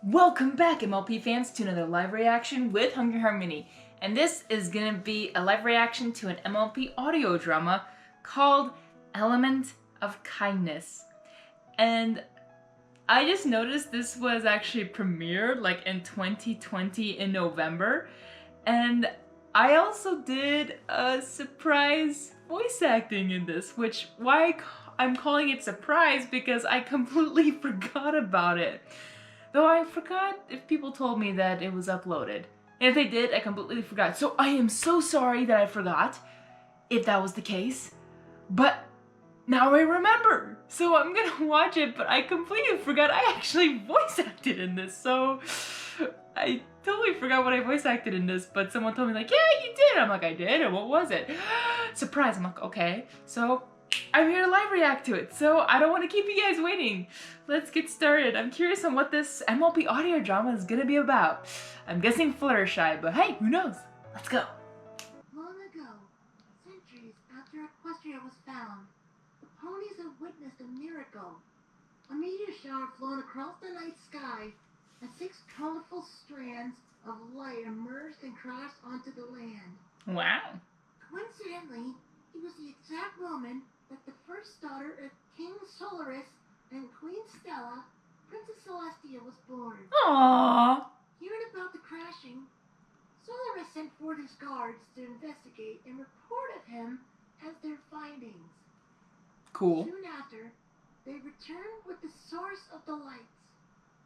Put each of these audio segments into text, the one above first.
Welcome back, MLP fans, to another live reaction with Harmony. And this is gonna be a live reaction to an MLP audio drama called Element of Kindness. And I just noticed this was actually premiered like in 2020 in November. And I also did a surprise voice acting in this, which I'm calling it surprise because I completely forgot about it. Though I forgot if people told me that it was uploaded. And if they did, I completely forgot. So I am so sorry that I forgot, if that was the case. But now I remember. So I'm gonna watch it, but I completely forgot I actually voice acted in this. So I totally forgot what I voice acted in this, but someone told me like, yeah, you did. I'm like, I did? And what was it? Surprise. I'm like, okay. So I'm here to live react to it, so I don't want to keep you guys waiting. Let's get started. I'm curious on what this MLP audio drama is gonna be about. I'm guessing Fluttershy, but hey, who knows? Let's go. Long ago, centuries after Equestria was found, the ponies have witnessed a miracle. A meteor shower flown across the night sky as 6 colorful strands of light emerged and crashed onto the land. Wow. Coincidentally, it was the exact moment that the first daughter of King Solaris and Queen Stella, Princess Celestia, was born. Aww. Hearing about the crashing, Solaris sent forth his guards to investigate and report of him as their findings. Cool. Soon after, they returned with the source of the lights.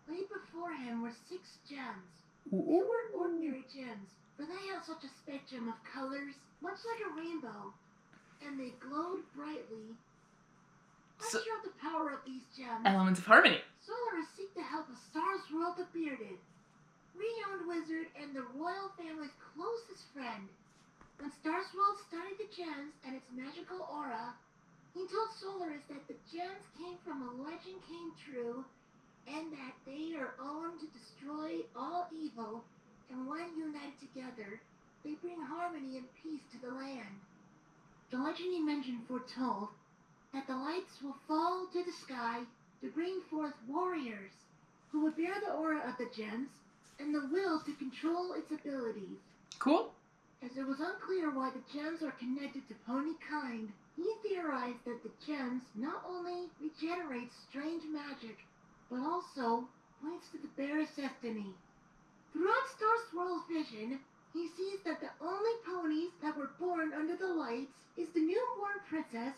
Laid before him were 6 gems. They weren't ordinary gems, for they had such a spectrum of colors, much like a rainbow, and they glowed brightly. Let's show the power of these gems. Elements of Harmony. Solaris seek to help a Stars World the Bearded, renowned wizard and the royal family's closest friend. When Stars World studied the gems and its magical aura, he told Solaris that the gems came from a legend came true, and that they are armed to destroy all evil, and when united together, they bring harmony and peace to the land. The legend he mentioned foretold that the lights will fall to the sky to bring forth warriors who would bear the aura of the gems and the will to control its abilities. Cool. As it was unclear why the gems are connected to pony kind, he theorized that the gems not only regenerate strange magic, but also points to the bearer's destiny. Throughout Star Swirl's vision, he sees that the only ponies that were born under the lights is the newborn princess,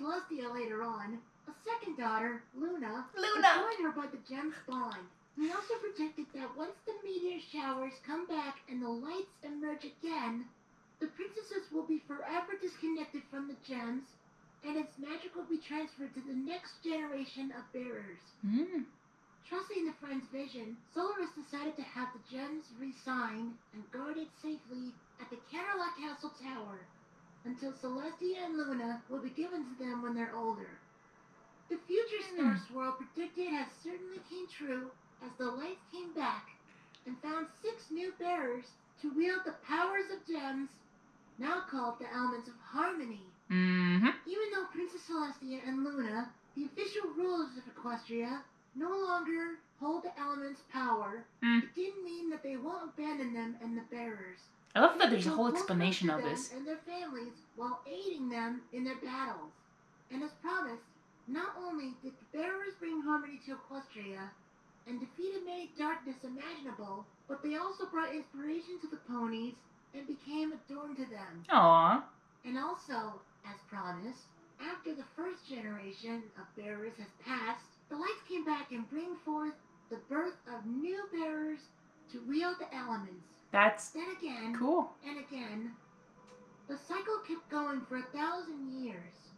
Celestia later on, a second daughter, Luna, joined her by the gem's bond. He also predicted that once the meteor showers come back and the lights emerge again, the princesses will be forever disconnected from the gems, and its magic will be transferred to the next generation of bearers. Trusting the friend's vision, Solaris decided to have the gems re-signed and guarded safely at the Cadillac Castle Tower, until Celestia and Luna will be given to them when they're older. The future Star Swirl predicted has certainly came true, as the lights came back and found 6 new bearers to wield the powers of gems, now called the Elements of Harmony. Even though Princess Celestia and Luna, the official rulers of Equestria, no longer hold the elements' power, it didn't mean that they won't abandon them and the bearers. I love that there's a whole explanation of this. And their families while aiding them in their battles. And as promised, not only did the bearers bring harmony to Equestria and defeated many darkness imaginable, but they also brought inspiration to the ponies and became adored to them. Aww. And also, as promised, after the first generation of bearers has passed, the lights came back and bring forth the birth of new bearers to wield the elements. That's then again, cool. And again, the cycle kept going for 1,000 years.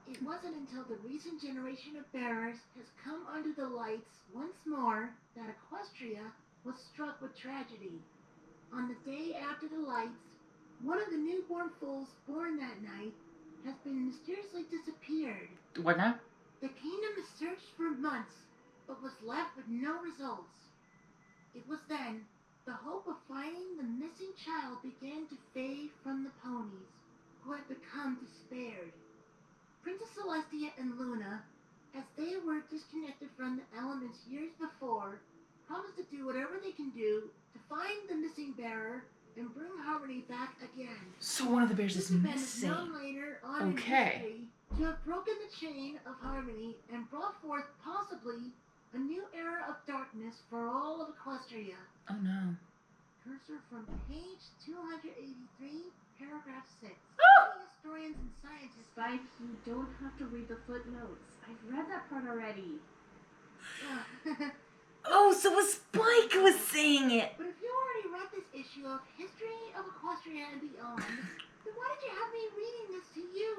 It wasn't until the recent generation of bearers has come under the lights once more that Equestria was struck with tragedy. On the day after the lights, one of the newborn foals born that night has been mysteriously disappeared. What now? The kingdom has searched for months, but was left with no results. It was then the hope of finding the missing child began to fade from the ponies, who had become despaired. Princess Celestia and Luna, as they were disconnected from the elements years before, promised whatever they can do to find the missing bearer and bring Harmony back again. So one of the bears is This event is missing. known later on in history to have broken the chain of Harmony and brought forth possibly a new era of darkness for all of Equestria. Oh no. Cursor from page 283, paragraph 6. Oh! Many historians and scientists... Spike, you don't have to read the footnotes. I've read that part already. Oh, so was Spike who was saying it. But if you already read this issue of History of Equestria and Beyond, then why did you have me reading this to you?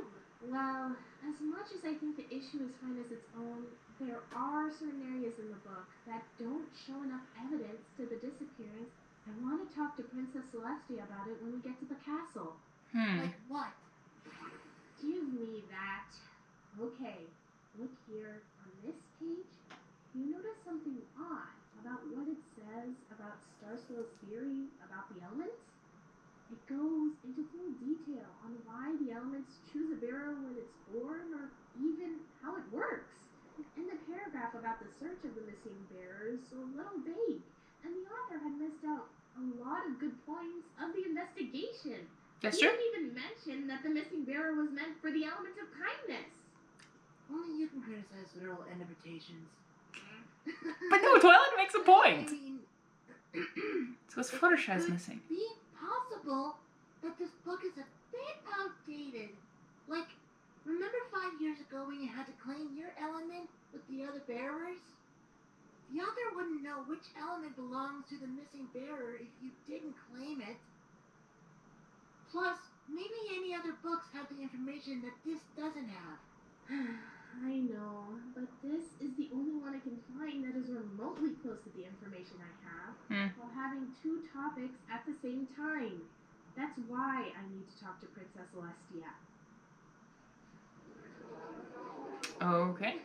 Well, as much as I think the issue is fine as its own, there are certain areas in the book that don't show enough evidence to the disappearance. I want to talk to Princess Celestia about it when we get to the castle. Like what? Give me that. Okay, look here. On this page, you notice something odd about what it says about Starswell's theory about the elements? It goes into full detail on why the elements choose a bearer when it's born, or even how it works. And the paragraph about the search of the missing bearer is a little vague, and the author had missed out a lot of good points of the investigation. That's He true. didn't even mention that the missing bearer was meant for the element of kindness. Only you can criticize literal interpretations. But no, Twilight makes a I point. mean, So is Fluttershy's missing. Be possible that this book is a bit outdated. Like, remember 5 years ago when you had to claim your element with the other bearers? The author wouldn't know which element belongs to the missing bearer if you didn't claim it. Plus, maybe any other books have the information that this doesn't have. I know, but this is the only one I can find that is remotely close to the information I have, while having two topics at the same time. That's why I need to talk to Princess Celestia. Okay.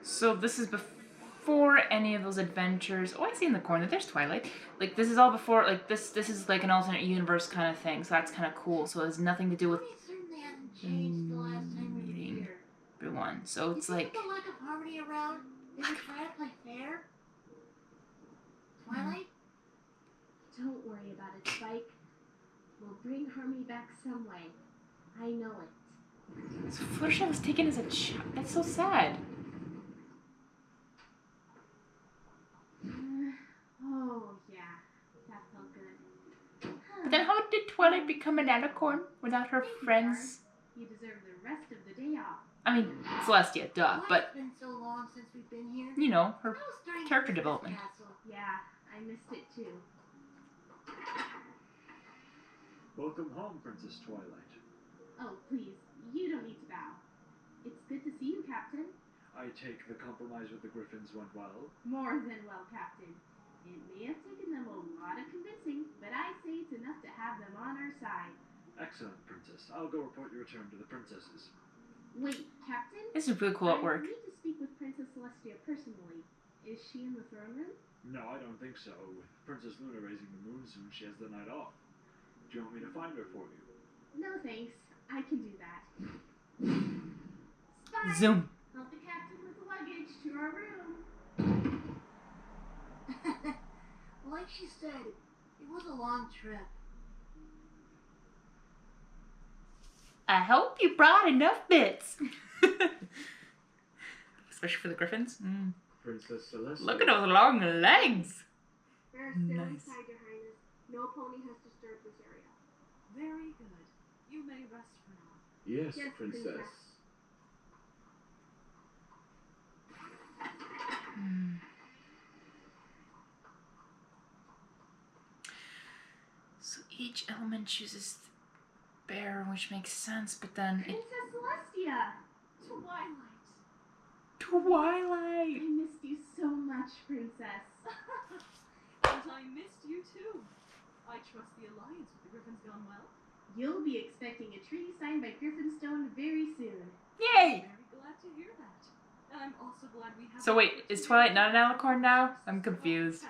So this is before any of those adventures. Oh, I see in the corner. There's Twilight. Like, this is all before, like, this is like an alternate universe kind of thing. So that's kind of cool. So it has nothing to do with Harmony certainly hasn't changed the last time we were meeting here. everyone. So it's You think like... with the lack of harmony around, they would try to play fair? Twilight? Don't worry about it, Spike. We'll bring Harmony back some way. I know it. So Fluttershy was taken as a child. That's so sad. Oh, yeah. That felt good. But then how did Twilight become an alicorn without her friends? You deserve the rest of the day off. I mean, Celestia, duh. Why But, it's been so long since we've been here? you know, her I was starting to character miss this development. castle. Yeah, I missed it too. Welcome home, Princess Twilight. Oh, please, you don't need to bow. It's good to see you, Captain. I take the compromise with the Griffins went well. More than well, Captain. It may have taken them a lot of convincing, but I say it's enough to have them on our side. Excellent, Princess. I'll go report your return to the princesses. Wait, Captain? This is really cool at I work. need to speak with Princess Celestia personally. Is she in the throne room? No, I don't think so. With Princess Luna raising the moon soon, she has the night off. Do you want me to find her for you? No, thanks. I can do that. Spike! Zoom. Help the captain with the luggage to our room. Like she said, it was a long trip. I hope you brought enough bits. Especially for the Griffins. Princess Celestia. Look at those long legs. We're still Nice. inside, Your Highness. No pony has disturbed this area. Very good. You may rest for now. Yes, Yes, Princess. So each element chooses the bear, which makes sense, but then it... Princess Celestia! Twilight. Twilight! I missed you so much, Princess. And I missed you too. I trust the alliance with the Griffins gone well. You'll be expecting a treaty signed by Griffinstone very soon. Yay! Very glad to hear that. And I'm also glad we have... So wait, is Twilight not an alicorn now? I'm confused.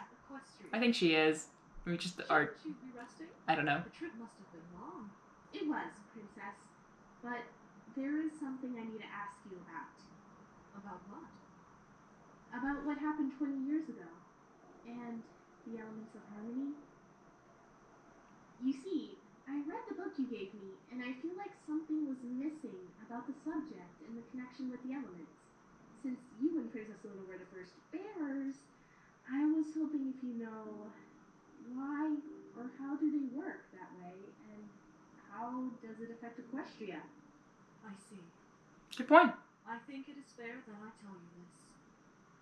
I think she is. Maybe just the art. Shouldn't you be resting? I don't know. The trip must have been long. It was, Princess. But there is something I need to ask you about. About what? About what happened 20 years ago. And the elements of harmony? You see, I read the book you gave me, and I feel like something was missing about the subject and the connection with the elements. Since you and Princess Luna were the first bearers, I was hoping if you know why or how do they work that way, and how does it affect Equestria? I see. Good point. I think it is fair that I tell you this.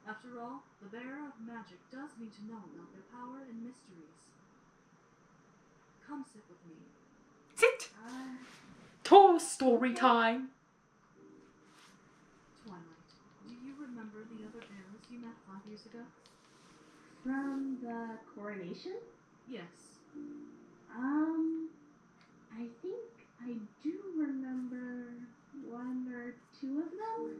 After all, the bearer of magic does need to know about their power and mysteries. Come sit with me. Sit. Uh, Toy Story time. Twilight, do you remember the other bearers you met 5 years ago? from the coronation? Yes. I think I do remember one or two of them.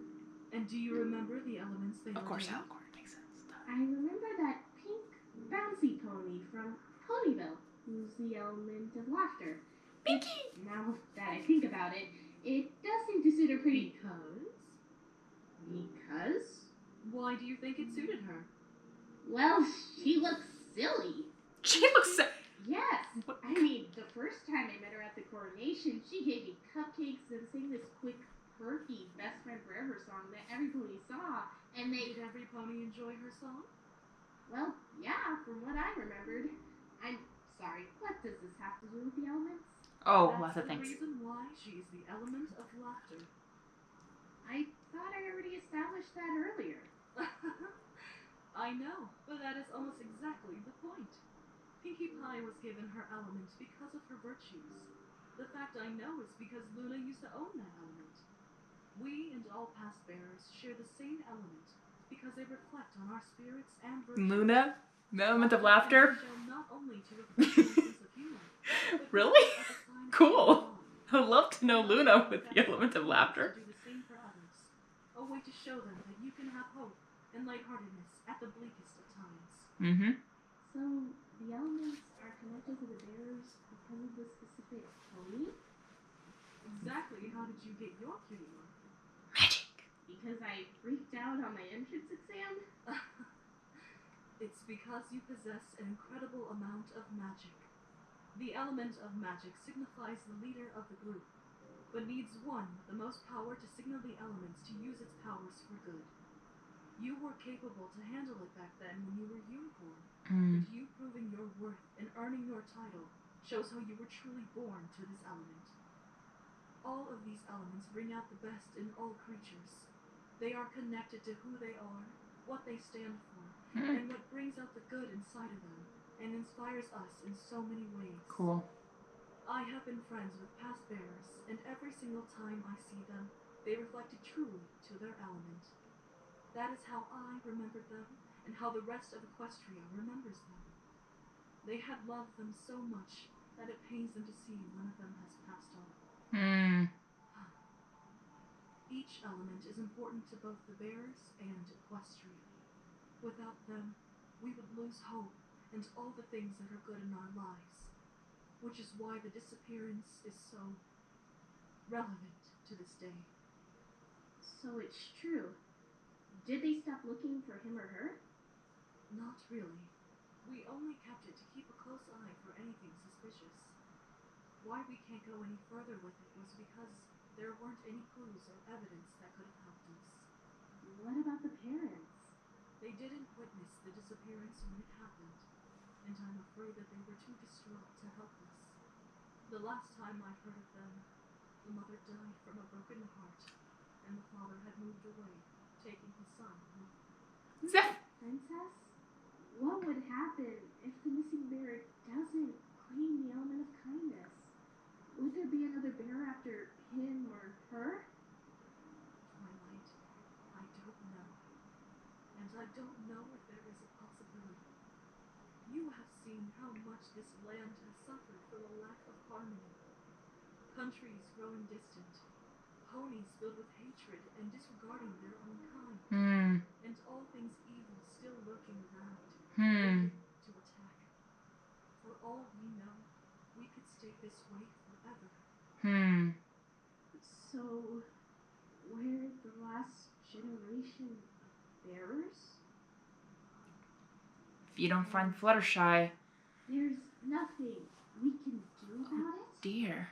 And do you remember the elements they Of course, ordained? Alicorn makes sense. I remember that pink bouncy pony from Ponyville, who's the element of laughter. Pinky. Now that I think about it, it does seem to suit her pretty. Because? Why do you think it suited her? Well, she looks silly. She looks so... Yes. What? I mean, the first time I met her at the coronation, she gave me cupcakes and sang this quick, perky Best Friend Forever song that every pony saw, and they... Did every pony enjoy her song? Well, yeah, from what I remembered. I'm sorry, what does this have to do with the elements? Oh, That's lots of the things. reason why she is the element of laughter. I thought I already established that earlier. I know, but that is almost exactly the point. Pinkie Pie was given her element because of her virtues. The fact I know is because Luna used to own that element. We and all past bearers share the same element because they reflect on our spirits and virtues. Luna? The element of laughter? Show not only to reflect on a sense of humor, but Really? as a sign of Cool. love. I would love to know Luna with the element of laughter. Do the same for others. A way to show them that you can have hope and lightheartedness at the bleakest of times. Mm-hmm. So, the elements are connected to the bearers because of the specific pony? Exactly how did you get your cutie mark? Magic. Because I freaked out on my entrance exam? It's because you possess an incredible amount of magic. The element of magic signifies the leader of the group, but needs one with the most power to signal the elements to use its powers for good. You were capable to handle it back then when you were unicorn, but you proving your worth and earning your title shows how you were truly born to this element. All of these elements bring out the best in all creatures. They are connected to who they are, what they stand for, and what brings out the good inside of them, and inspires us in so many ways. Cool. I have been friends with past bearers, and every single time I see them, they reflected truly to their element. That is how I remembered them, and how the rest of Equestria remembers them. They had loved them so much that it pains them to see one of them has passed on. Each element is important to both the bearers and Equestria. Without them, we would lose hope and all the things that are good in our lives, which is why the disappearance is so relevant to this day. So it's true. Did they stop looking for him or her? Not really. We only kept it to keep a close eye for anything suspicious. Why we can't go any further with it was because there weren't any clues or evidence that could have helped us. What about the parents? They didn't witness the disappearance when it happened, and I'm afraid that they were too distraught to help us. The last time I heard of them, the mother died from a broken heart, and the father had moved away, taking his son with him. Zeph. Princess? What would happen if the missing bearer doesn't claim the element of kindness? Would there be another bearer after him or her? Twilight, I don't know. And I don't know if there is a possibility. You have seen how much this land has suffered from a lack of harmony. Countries growing distant, ponies filled with hatred and disregarding their own kind, and all things evil still lurking around, waiting to attack. For all we know, we could stay this way forever. So, we're the last generation of bearers? If you don't find Fluttershy, There's nothing we can do about it? dear.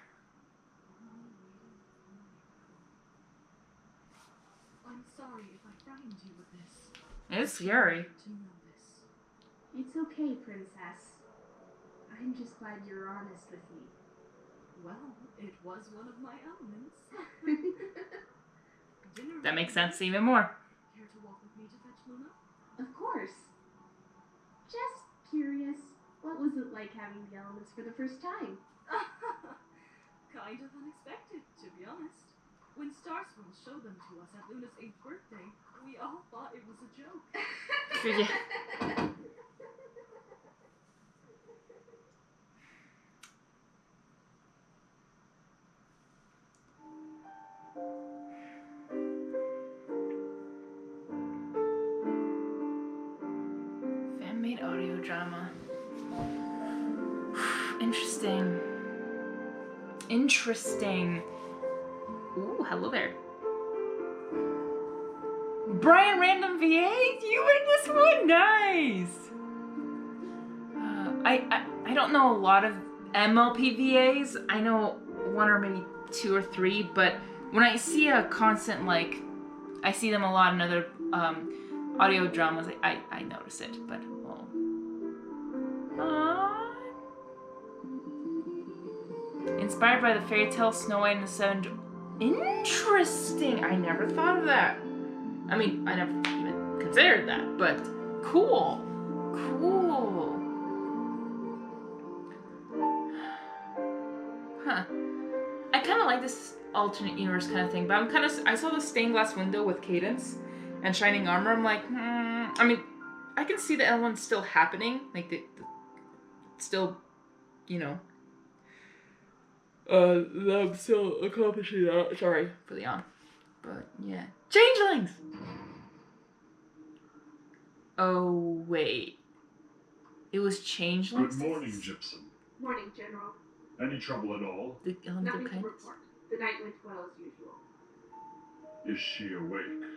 I'm sorry if I frightened you with this. It's scary. To know this. It's okay, Princess. I'm just glad you're honest with me. Well, it was one of my elements. Dinner That makes ready? sense even more. Care to walk with me to fetch Luna? Of course. Just curious, what was it like having the elements for the first time? Kind of unexpected, to be honest. When Star Swirl showed them to us at Luna's 8th birthday, we all thought it was a joke. Fan-made audio drama. Interesting. Interesting. Ooh, hello there. Brian Random VA? You in this one? Nice! I don't know a lot of MLP VAs. I know one or maybe two or three, but when I see a constant, like, I see them a lot in other audio dramas, I notice it, but, well. Inspired by the fairy tale Snow White and the Seven Interesting! I never thought of that. I mean, I never even considered that, but cool. Cool. Huh. I kind of like this alternate universe kind of thing, but I saw the stained glass window with Cadence and shining armor. I'm like, I mean, I can see the elements still happening, like still, you know, them still accomplishing that. Sorry for the yawn, but yeah, changelings. Oh wait, it was changelings. Good morning, Gypsum. Morning, General. Any trouble at all? The element Nothing of to kindness. report. The night went well as usual. Is she awake?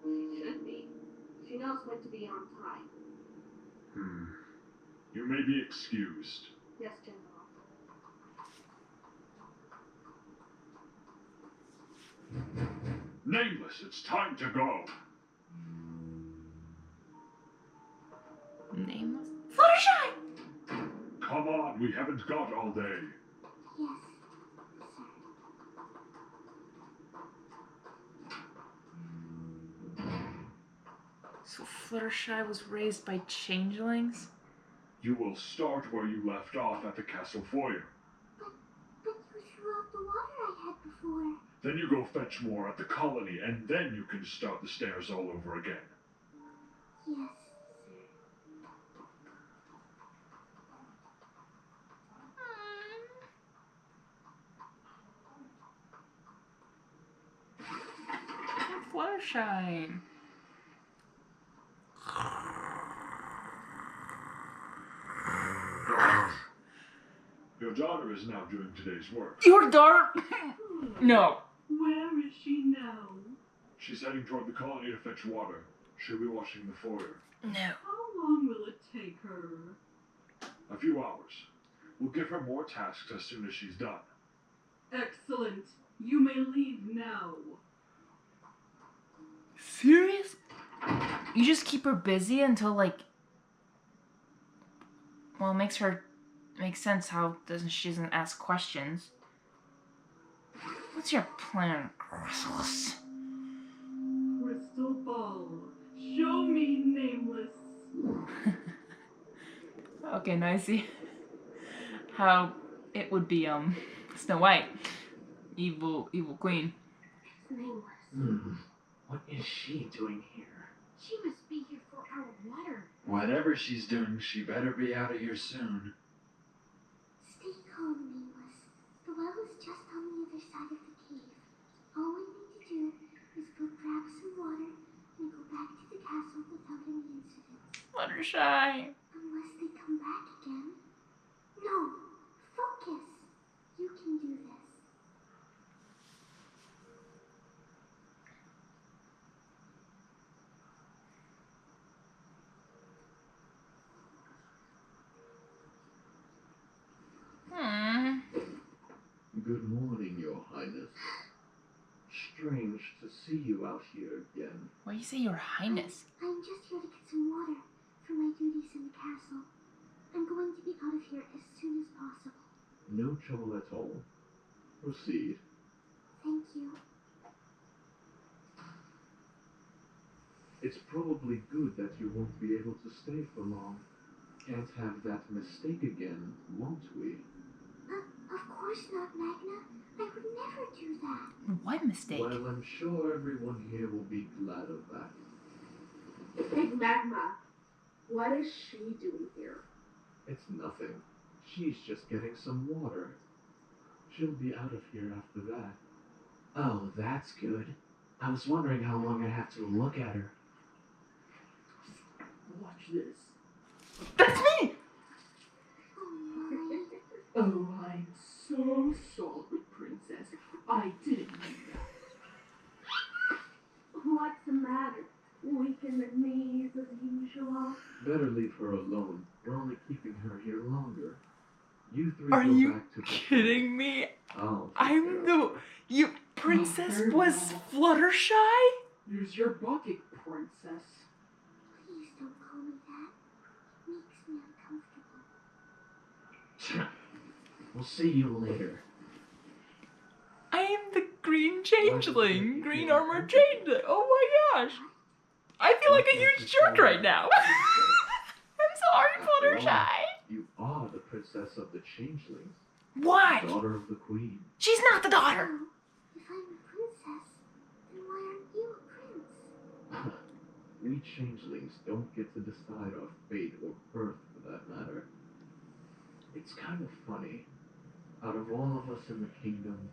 She should be. She knows when to be on time. You may be excused. Yes, General. Nameless, it's time to go. Nameless. Fluttershy! Come on, we haven't got all day. Yes, So Fluttershy was raised by changelings? You will start where you left off at the castle foyer. But you threw out the water I had before. Then you go fetch more at the colony, and then you can start the stairs all over again. Yes, Fluttershy. Your daughter is now doing today's work. Your daughter? No. Where is she now? She's heading toward the colony to fetch water. She'll be washing the foyer. No. How long will it take her? A few hours. We'll give her more tasks as soon as she's done. Excellent. You may leave now. Serious? You just keep her busy until, like... Well, it makes sense how she doesn't ask questions. What's your plan, Chrysalis? Crystal ball. Show me, Nameless. Okay, now I see how it would be, Snow White. Evil queen. it's nameless. What is she doing here? She must be here for our water. Whatever she's doing, she better be out of here soon. Stay calm, Nameless. The well is just on the other side of the cave. All we need to do is go grab some water and go back to the castle without any incidents. Fluttershy. Unless they come back again. No! Focus! You can do this. Good morning, Your Highness. Strange to see you out here again. Why do you say Your Highness? I'm just here to get some water for my duties in the castle. I'm going to be out of here as soon as possible. No trouble at all. Proceed. Thank you. It's probably good that you won't be able to stay for long. Can't have that mistake again, won't we? Of course not, Magna. I would never do that. What mistake? Well, I'm sure everyone here will be glad of that. Big Magma, what is she doing here? It's nothing. She's just getting some water. She'll be out of here after that. Oh, that's good. I was wondering how long I'd have to look at her. Watch this. That's me! Oh my. Oh, I'm so sorry, Princess. I didn't mean that. What's the matter? Weak in the knees as usual? Better leave her alone. We're only keeping her here longer. You three Are go you back to the kidding me? I'll take I'm care of the... her. You... Princess very was well. Fluttershy? Here's your bucket, Princess. Please don't call me that. It makes me uncomfortable. We'll see you later. I am the green changeling. Green armor changeling. Oh my gosh. I feel like a huge jerk right now. I'm sorry, Fluttershy. You are the princess of the changelings, Why? daughter of the queen. She's not the daughter. Oh, if I'm a princess, then why aren't you a prince? We changelings don't get to decide our fate or birth for that matter. It's kind of funny. Out of all of us in the kingdom,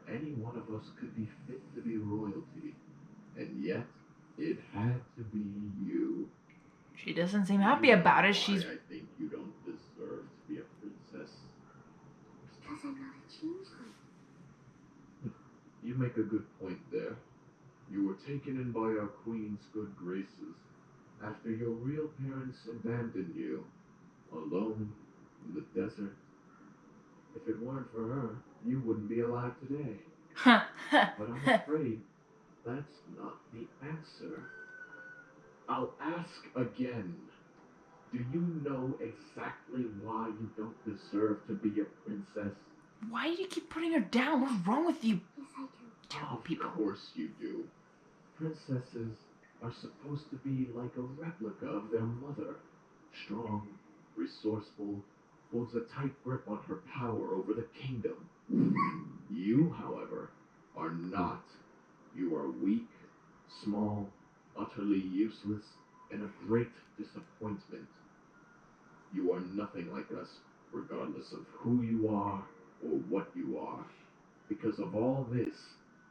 any one of us could be fit to be royalty. And yet, it had to be you. She doesn't seem happy about it. She's... I think you don't deserve to be a princess. Because I'm not a changeling. You make a good point there. You were taken in by our queen's good graces after your real parents abandoned you, alone in the desert. If it weren't for her, you wouldn't be alive today. But I'm afraid that's not the answer. I'll ask again. Do you know exactly why you don't deserve to be a princess? Why do you keep putting her down? What's wrong with you? Yes, I do. Terrible people. Of course you do. Princesses are supposed to be like a replica of their mother. Strong, resourceful, holds a tight grip on her power over the kingdom. You, however, are not. You are weak, small, utterly useless, and a great disappointment. You are nothing like us, regardless of who you are or what you are. Because of all this,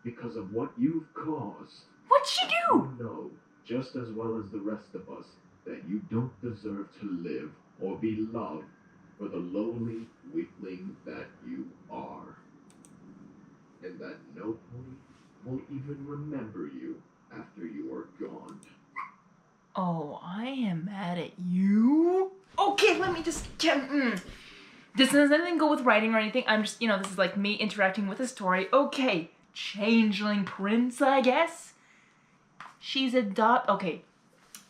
because of what you've caused, What'd she do? you know, just as well as the rest of us, that you don't deserve to live or be loved for the lowly weakling that you are. And that nobody will even remember you after you are gone. Oh, I am mad at you. Okay, let me just get... This doesn't have anything to go with writing or anything. I'm just, this is like me interacting with a story. Okay, changeling prince, I guess. She's okay.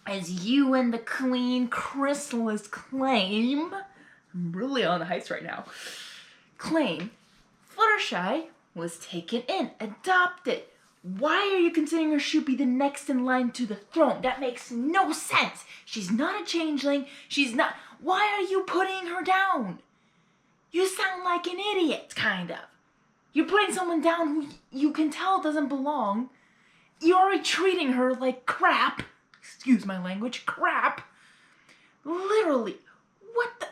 As you and the Queen Chrysalis claim, I'm really on the heights right now, claim Fluttershy was taken in, adopted. Why are you considering her should be the next in line to the throne? That makes no sense. She's not a changeling. She's not... Why are you putting her down? You sound like an idiot, kind of. You're putting someone down who you can tell doesn't belong. You're already treating her like crap. Excuse my language, crap. Literally. What the...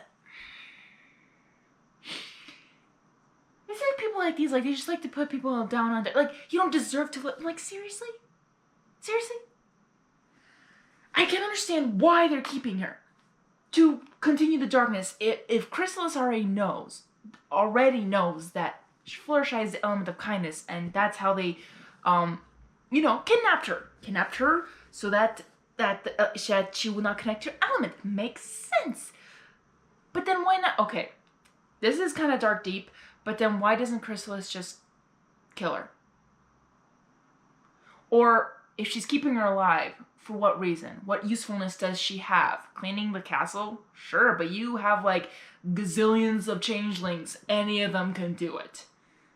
Is it people like these, like, they just like to put people down on like, you don't deserve to live. Like, seriously? Seriously? I can understand why they're keeping her. To continue the darkness, if Chrysalis already knows that Fluttershy is the element of kindness, and that's how they, kidnapped her so that she will not connect to her element. Makes sense. But then why not? Okay, this is kind of dark deep, But then why doesn't Chrysalis just kill her? Or if she's keeping her alive, for what reason? What usefulness does she have? Cleaning the castle? Sure, but you have like gazillions of changelings. Any of them can do it.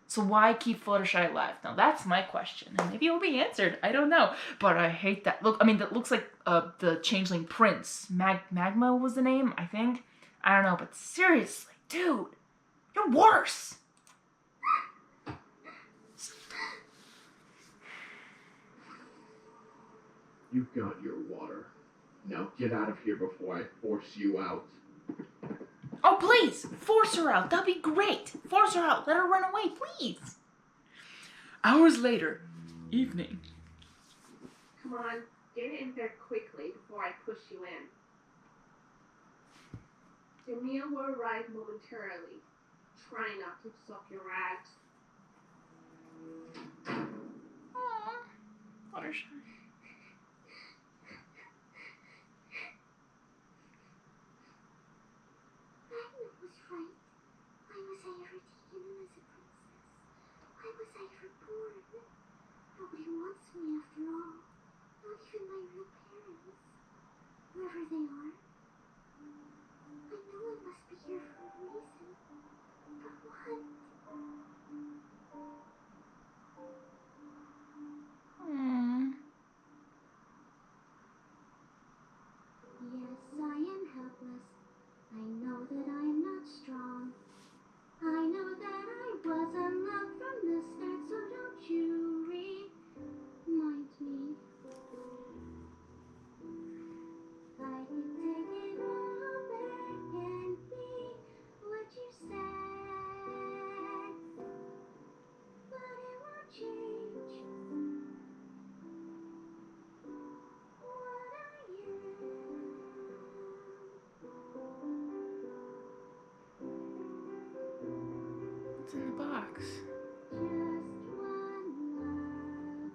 So why keep Fluttershy alive? Now that's my question, and maybe it will be answered. I don't know, but I hate that look. I mean, that looks like the changeling prince. Magma was the name, I think. I don't know, but seriously, dude, you're worse. You've got your water. Now get out of here before I force you out. Oh, please, force her out. That'd be great. Force her out. Let her run away, please. Hours later, evening. Come on, get in there quickly before I push you in. The meal will arrive momentarily. Try not to soak your rags. Aww. Fluttershy. Magna was right. Why was I ever taken in as a princess? Why was I ever born? Nobody wants me after all. Not even my real parents. Whoever they are. I know I must be here for a reason. But what? Yes, I am helpless. I know that I'm not strong. I know that I was unloved from the start, so don't you remind me. I could take it all back and be what you said, but it won't change what I am. What's in the box? Just one love,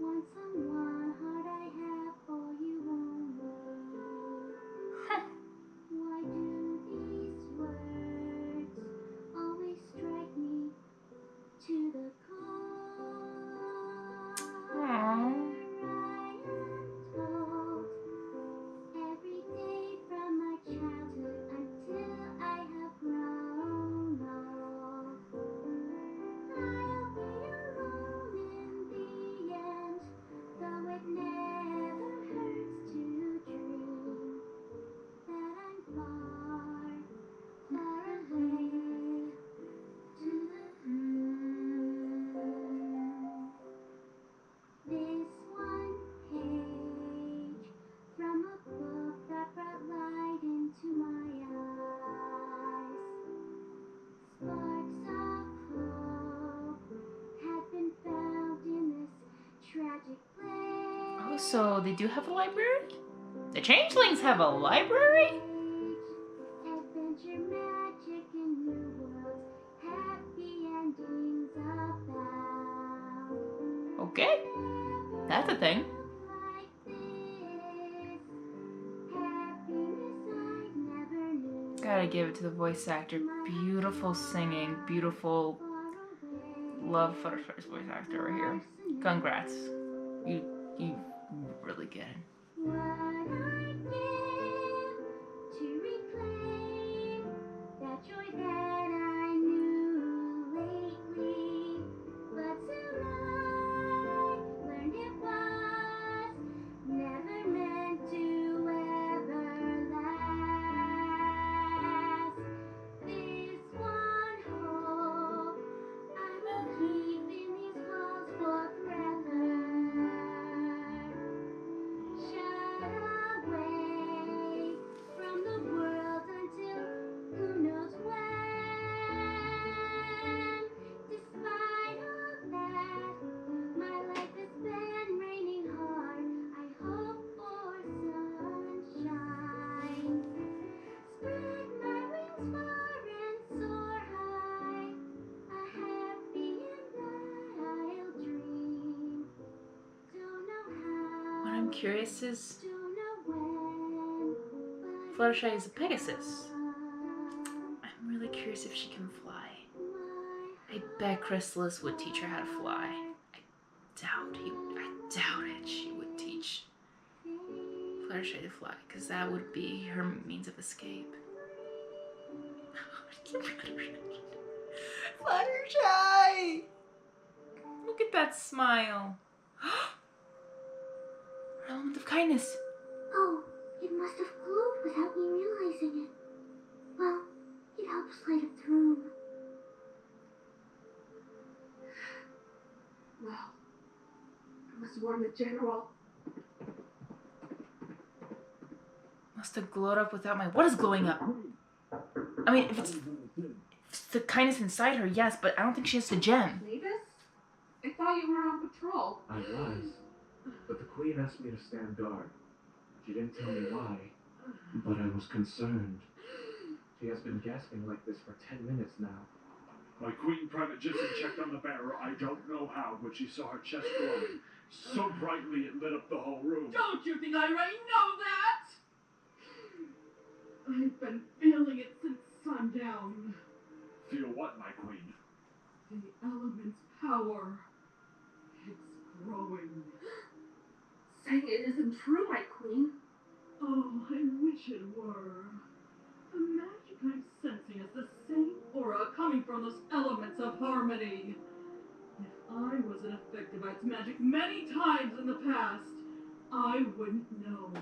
want someone heart I have for you only. Why do these words always strike me to the core? Aww. I am told every day from my childhood until I have grown old. I'll be alone in the end, though it never hurts to dream that I'm far, far away to the moon. This one page from a book that brought light into my eyes. Sparks of hope had been found in this tragic place. Oh, so they do have a library? The changelings have a library? Adventure, magic, and new worlds, happy endings abound. Okay, that's a thing. Like this, happiness I never knew. Gotta give it to the voice actor. Beautiful singing, beautiful. Love Fluttershy's voice actor right here. Congrats. You really get it. What I'd give to reclaim that joy that I knew lately, but soon I learned it was never meant to ever last. This one hope I will keep in these halls forever. Shut away from the world until who knows when. Despite all that, my life has been raining hard. I hope for sunshine. Spread my wings far and soar high. A happy and I'll dream. Don't know how. What I'm curious is, Don't know when. Fluttershy is a Pegasus. I'm really curious if she can fly. I bet Chrysalis would teach her how to fly. I doubt it she would teach Fluttershy to fly, because that would be her means of escape. Fluttershy! Look at that smile. Element of kindness. Oh, it must have glowed without me realizing it. Well, it helps light up the room. Well, I must warn the general. Must have glowed up without my... What is glowing up? I mean, if it's the kindness inside her, yes, but I don't think she has the gem. Mavis? I thought you were on patrol. I was, but the queen asked me to stand guard. She didn't tell me why, but I was concerned. She has been gasping like this for 10 minutes now. My queen private Jisson checked on the bearer. I don't know how, but she saw her chest glowing so brightly it lit up the whole room. Don't you think I already know that? I've been feeling it since sundown. Feel what, my queen? The element's power. It's growing. Saying it isn't true, my queen. Oh, I wish it were. The magic I'm sensing is the same aura coming from those elements of harmony. If I wasn't affected by its magic many times in the past, I wouldn't know.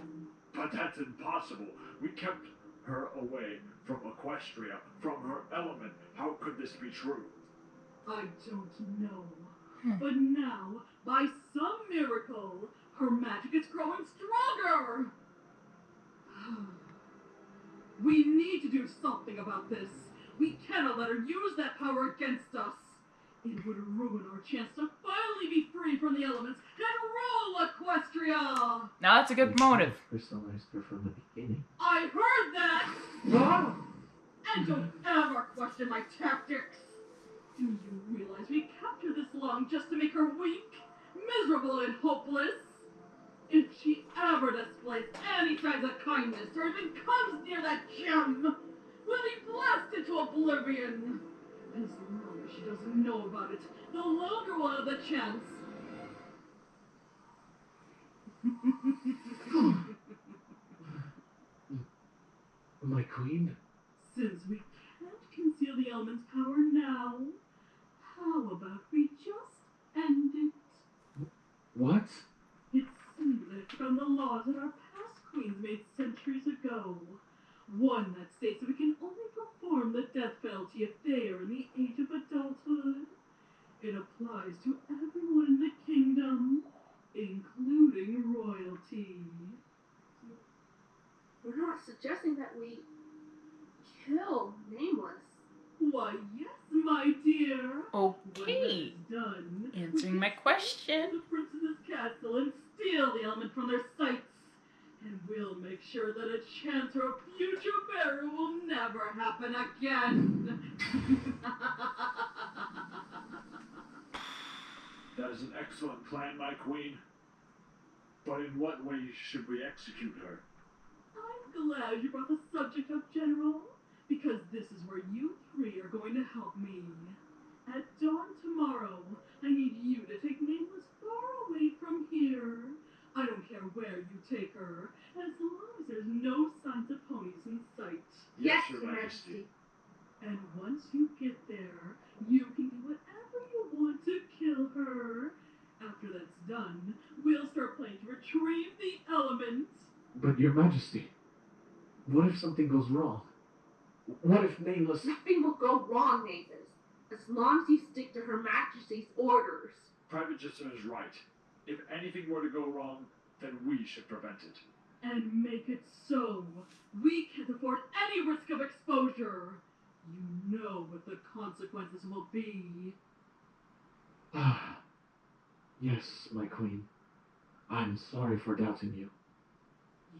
But that's impossible. We kept her away from Equestria, from her element. How could this be true? I don't know. But now, by some miracle, her magic is growing stronger! We need to do something about this. We cannot let her use that power against us. It would ruin our chance to finally be free from the elements and rule Equestria! Now that's a good motive. Crystallized her from the beginning. I heard that! Ah! And don't ever question my tactics! Do you realize we kept her this long just to make her weak, miserable, and hopeless? If she ever displays any signs of kindness or even comes near that gem, we'll be blasted to oblivion. As long as she doesn't know about it, the longer we'll have the chance. My queen? Since we can't conceal the element's power now, how about we just end it? What? It's simulated from the laws that our past queens made centuries ago. One that states that we can only perform the death penalty if they are in the age of adulthood. It applies to everyone in the kingdom, including royalty. We're not suggesting that we kill Nameless. Why, yes, my dear. Okay. When that's done, Answering we my can question. take the princess's castle and steal the element from their sights. And we'll make sure that a chance for a future bearer will never happen again. That is an excellent plan, my queen. But in what way should we execute her? I'm glad you brought the subject up, General, because this is where you three are going to help me. At dawn tomorrow, I need you to take Nameless far away from here. I don't care where you take her, as long as there's no signs of ponies in sight. Yes, Your Majesty. And once you get there, you can do whatever you want to kill her. After that's done, we'll start planning to retrieve the elements. But Your Majesty, what if something goes wrong? What if Nameless... Nothing will go wrong, Mavis, as long as you stick to Her Majesty's orders. Private Jisson is right. If anything were to go wrong, then we should prevent it. And make it so. We can't afford any risk of exposure. You know what the consequences will be. Ah, yes, my queen. I'm sorry for doubting you.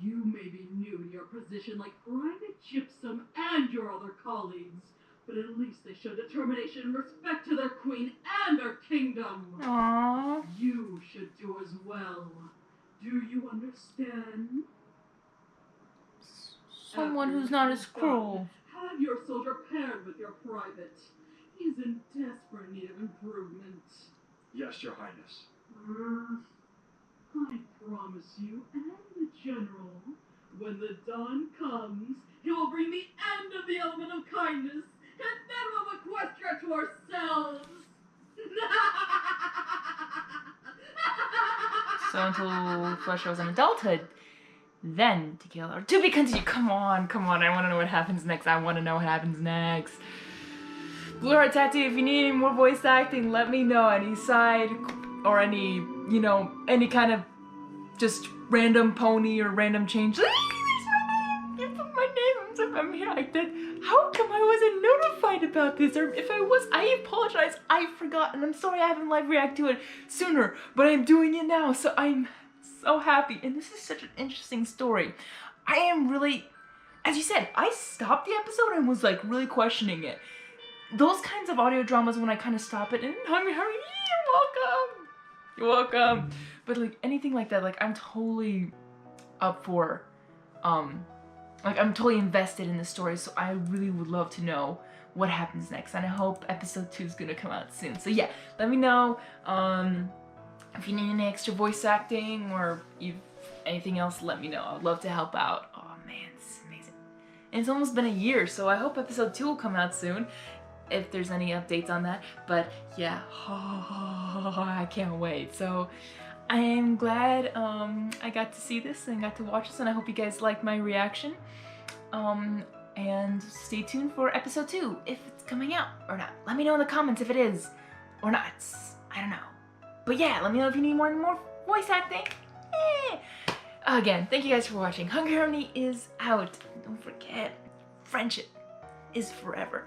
You may be new to your position like Private Gypsum and your other colleagues, but at least they show determination and respect to their queen and their kingdom. Aww. You should do as well. Do you understand? Someone After who's not you're as cruel. done, have your soldier paired with your private. is in desperate need of improvement. Yes, Your Highness. I promise you and the General, when the dawn comes, he will bring the end of the element of kindness, and then we'll have Equestria to ourselves! So until Flesh shows in adulthood, then to kill or to be continued. Come on, I want to know what happens next. Blue Heart Tattoo, if you need any more voice acting, let me know. Any side or any, any kind of just random pony or random change. There's my name. You put my name. I'm here. I did. How come I wasn't notified about this? Or if I was, I apologize. I forgot, and I'm sorry I haven't live react to it sooner. But I'm doing it now, so I'm so happy. And this is such an interesting story. I am really, as you said, I stopped the episode and was like really questioning it. Those kinds of audio dramas when I kind of stop it and hurry, you're welcome. But like anything like that, like I'm totally up for, like I'm totally invested in the story. So I really would love to know what happens next, and I hope episode 2 is gonna come out soon. So yeah, let me know if you need any extra voice acting or anything else. Let me know. I'd love to help out. Oh man, this is amazing. And it's almost been a year, so I hope episode 2 will come out soon, if there's any updates on that. But yeah, I can't wait. So I am glad I got to see this and got to watch this, and I hope you guys liked my reaction. And stay tuned for episode 2 if it's coming out or not. Let me know in the comments if it is or not. I don't know. But yeah, let me know if you need more voice acting. Again, thank you guys for watching. Hungry Harmony is out. Don't forget, friendship is forever.